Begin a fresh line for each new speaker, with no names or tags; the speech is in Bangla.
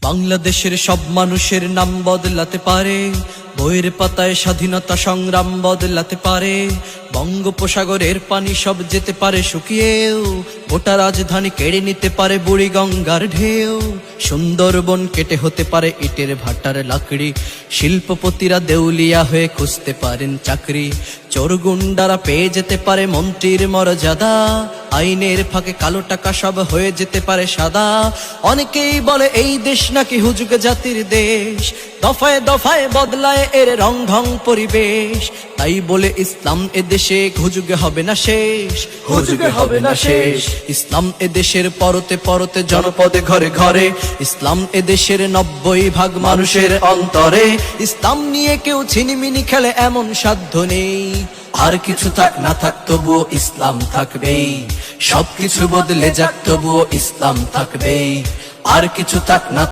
বাংলাদেশের সব মানুষের নাম বদলাতে পারে, বইয়ের পাতায় স্বাধীনতা সংগ্রাম বদলাতে পারে। বঙ্গোপসাগরের পানি সব যেতে পারে শুকিয়েও, গোটা রাজধানী কেড়ে নিতে পারে বুড়ি গঙ্গার ঢেউ। সুন্দরবন কেটে হতে পারে ইটের ভাটার লাকড়ি, শিল্পপতিরা দেউলিয়া হয়ে খুঁজতে পারেন চাকরি। চোর গুন্ডারা পেয়ে যেতে পারে মন্ত্রীর মর্যাদা, আইনের ফাঁকে কালো টাকা সব হয়ে যেতে পারে সাদা। অনেকেই বলে এই দেশ নাকি হুজুগ জাতির দেশ, দফায় দফায় বদলায় এর রং ঢং পরিবেশ। তাই বলে ইসলাম এ দেশে হুজুগে হবে না শেষ, হুজুগে হবে না শেষ। ইসলাম এ দেশের পরতে পরতে জনপদে ঘরে ঘরে, ইসলাম এ দেশের 90% মানুষের অন্তরে। ইসলাম নিয়ে কেউ ছিনিমিনি খেলে এমন সাধ্য নেই, আর কিছু থাক না থাক তবুও ইসলাম থাকবেই। সবকিছু বদলে যাক তবুও ইসলাম থাকবেই, আর কিছু থাক না